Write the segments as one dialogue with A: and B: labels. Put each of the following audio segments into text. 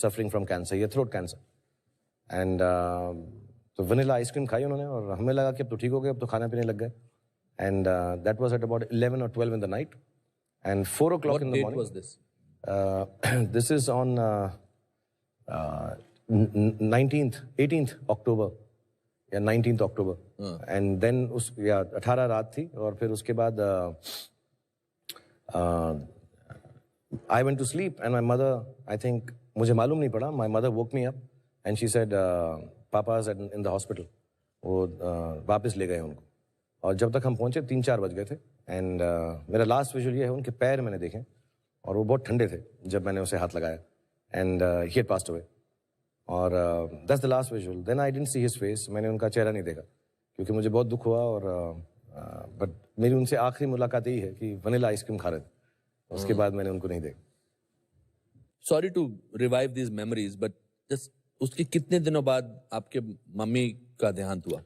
A: suffering from cancer, ये throat cancer. And तो vanilla ice cream खाई उन्होंने और हमें लगा कि अब तो ठीक हो गए, अब तो खाने पीने लग गए. And that was at about 11 or 12 in the night. And 4 o'clock in the morning.
B: What date was this?
A: This is on 18th October. या 19th October. And then 18 रात थी और फिर उसके बाद I went to sleep and my mother, I think, मुझे मालूम नहीं पड़ा, my mother woke me up and she said, Papa is in the hospital. वो वापस ले गए उनको. और जब तक हम पहुंचे 3-4 बज गए थे. एंड मेरा लास्ट विजुअल ये है, उनके पैर मैंने देखे और वो बहुत ठंडे थे जब मैंने उसे हाथ लगाया. And he had passed away. और that's the last visual. Then I didn't see his face. मैंने उनका चेहरा नहीं देखा क्योंकि मुझे बहुत दुख हुआ. और बट मेरी उनसे आखिरी मुलाकात यही है कि वनीला आइसक्रीम खा रहे थे. उसके बाद मैंने उनको नहीं देखा.
B: Sorry to revive these memories, but just उसके कितने दिनों बाद आपके मम्मी का देहांत हुआ?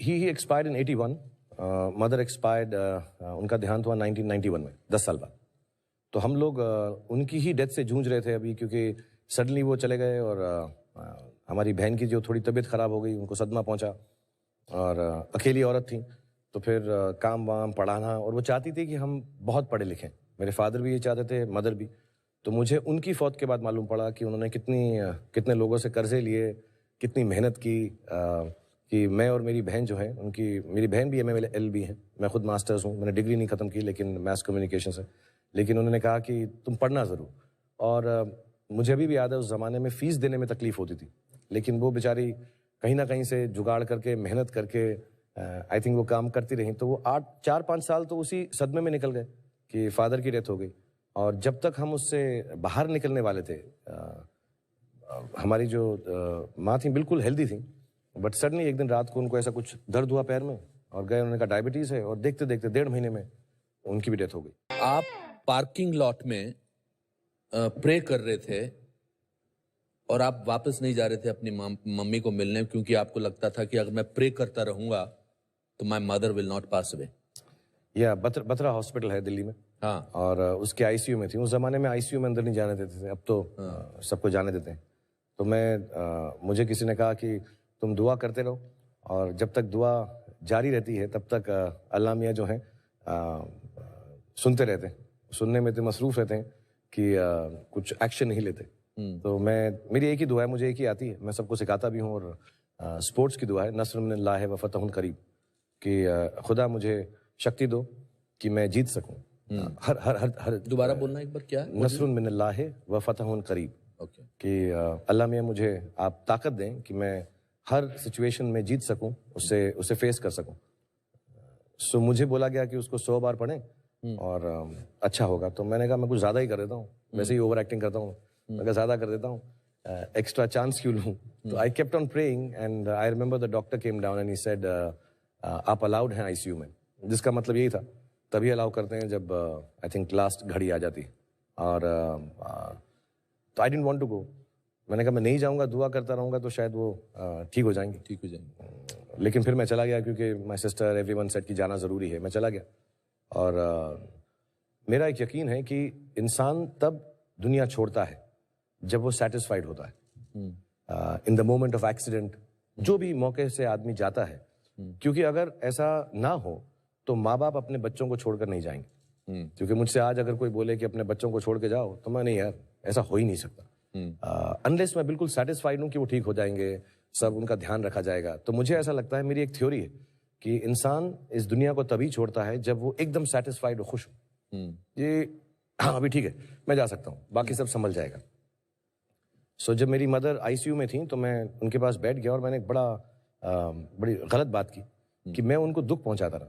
A: He expired in 81. Mother expired, उनका देहांत हुआ 1991 में, 10 साल बाद. तो हम लोग उनकी ही डेथ से जूझ रहे थे अभी, क्योंकि सडनली वो चले गए और हमारी बहन की जो थोड़ी तबीयत ख़राब हो गई, उनको सदमा पहुंचा और अकेली औरत थी. तो फिर काम वाम पढ़ाना, और वो चाहती थी कि हम बहुत पढ़े लिखें. मेरे फादर भी ये चाहते थे, मदर भी. तो मुझे उनकी फौत के बाद मालूम पड़ा कि उन्होंने कितने लोगों से कर्जे लिए, कितनी मेहनत की, कि मैं और मेरी बहन जो है, मेरी बहन भी MLLB है, मैं खुद मास्टर्स हूँ. मैंने डिग्री नहीं ख़त्म की लेकिन मैस कम्युनिकेशन से. लेकिन उन्होंने कहा कि तुम पढ़ना ज़रूर. और मुझे अभी भी याद है, उस ज़माने में फ़ीस देने में तकलीफ़ होती थी, लेकिन वो बेचारी कहीं ना कहीं से जुगाड़ करके, मेहनत करके, आई थिंक वो काम करती रही. तो वो 4-5 साल तो उसी सदमे में निकल गए कि फ़ादर की डेथ हो गई. और जब तक हम उससे बाहर निकलने वाले थे, हमारी जो माँ थी बिल्कुल हेल्दी थी, बट सडनली एक दिन रात को उनको ऐसा कुछ दर्द हुआ पैर में, और गए, उन्होंने कहा डायबिटीज़ है, और देखते देखते 1.5 महीने में उनकी भी डेथ हो गई.
B: आप पार्किंग लॉट में प्रे कर रहे थे और आप वापस नहीं जा रहे थे अपनी मम्मी को मिलने, क्योंकि आपको लगता था कि अगर मैं प्रे करता रहूंगा तो my mother will not pass away.
A: या बत्रा हॉस्पिटल है दिल्ली में.
B: हाँ.
A: और उसके ICU में थी. उस जमाने में ICU में अंदर नहीं जाने देते थे, अब तो सबको जाने देते हैं. तो मुझे किसी ने कहा कि तुम दुआ करते रहो, और जब तक दुआ जारी रहती है तब तक अल्लाह मियाँ जो हैं सुनते रहते हैं. सुनने में तो मसरूफ़ रहते हैं कि कुछ एक्शन नहीं लेते. तो मेरी एक ही दुआ है, मुझे एक ही आती है, मैं सबको सिखाता भी हूँ. और स्पोर्ट्स की दुआ है, नस्र मिनल्लाह व फतहुन करीब, कि खुदा मुझे शक्ति दो कि मैं जीत सकूँ. हर
B: दोबारा बोलना एक बार, क्या?
A: नस्र मिनल्लाह व फतहुन करीब.
B: ओके.
A: कि अल्लाह मियाँ मुझे आप ताकत दें कि मैं हर सिचुएशन में जीत सकूं, उसे फेस कर सकूं. सो मुझे बोला गया कि उसको 100 बार पढ़ें और अच्छा होगा. तो मैंने कहा मैं कुछ ज़्यादा ही कर देता हूँ, वैसे ही ओवर एक्टिंग करता हूँ, मैं ज़्यादा कर देता हूँ, एक्स्ट्रा चांस क्यों लूँ. तो I kept on praying and I remember the doctor came down and he said आप अलाउड हैं ICU में. जिसका मतलब यही था, तभी अलाउ करते हैं जब आई थिंक लास्ट घड़ी आ जाती. और तो I didn't want to go. मैंने कहा मैं नहीं जाऊंगा, दुआ करता रहूंगा तो शायद वो ठीक हो जाएंगे. लेकिन फिर मैं चला गया, क्योंकि माय सिस्टर एवरीवन सेड कि जाना ज़रूरी है. मैं चला गया. और मेरा एक यकीन है कि इंसान तब दुनिया छोड़ता है जब वो सेटिस्फाइड होता है. In the moment of accident, जो भी मौके से आदमी जाता है, क्योंकि अगर ऐसा ना हो तो माँ बाप अपने बच्चों को छोड़कर नहीं जाएंगे. क्योंकि मुझसे आज अगर कोई बोले कि अपने बच्चों को छोड़ के जाओ, तो मैं नहीं यार, ऐसा हो ही नहीं सकता. अनलेस मैं बिल्कुल सेटिस्फाइड हूँ कि वो ठीक हो जाएंगे, सब उनका ध्यान रखा जाएगा. तो मुझे ऐसा लगता है, मेरी एक थ्योरी है कि इंसान इस दुनिया को तभी छोड़ता है जब वो एकदम सेटिस्फाइड और खुश हो. ये हाँ अभी ठीक है, मैं जा सकता हूँ, बाकी सब संभल जाएगा. सो जब मेरी मदर ICU में थी तो मैं उनके पास बैठ गया और मैंने एक बड़ी गलत बात की कि मैं उनको दुख पहुंचाता रहा.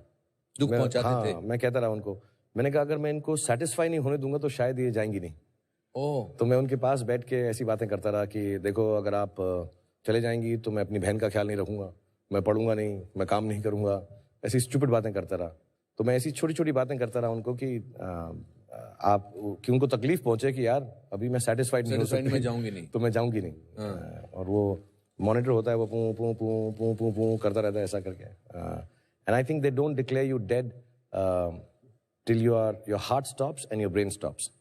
B: पहुंचाते थे?
A: मैं कहता रहा उनको. मैंने कहा अगर मैं इनको सेटिस्फाई नहीं होने दूंगा तो शायद ये जाएंगी नहीं. तो मैं उनके पास बैठ के ऐसी बातें करता रहा कि देखो, अगर आप चले जाएंगी तो मैं अपनी बहन का ख्याल नहीं रखूंगा, मैं पढ़ूंगा नहीं, मैं काम नहीं करूंगा, ऐसी स्टूपिड बातें करता रहा. तो मैं ऐसी छोटी छोटी बातें करता रहा उनको कि कि उनको तकलीफ पहुंचे कि यार अभी मैं सेटिस्फाइड नहीं हो सकती,
B: मैं जाऊंगी नहीं,
A: तो मैं जाऊंगी नहीं. और वो मॉनिटर होता है, वो पू पू पू पू पू पू करता रहता है ऐसा करके. And I think they don't declare you dead till your heart stops and your brain stops.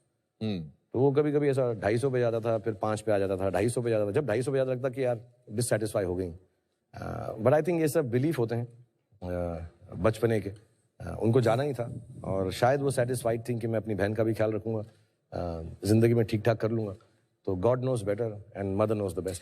A: तो वो कभी कभी ऐसा 250 पे जाता था, फिर 5 पे आ जाता था, 250 पे जाता था। जब 250 पे जाता लगता कि यार डिससेटिस्फाई हो गई। बट आई थिंक ये सब बिलीफ होते हैं बचपने के। उनको जाना ही था और शायद वो सेटिस्फाइड थी कि मैं अपनी बहन का भी ख्याल रखूंगा, जिंदगी में ठीक ठाक कर लूंगा। तो God knows better and mother knows the best.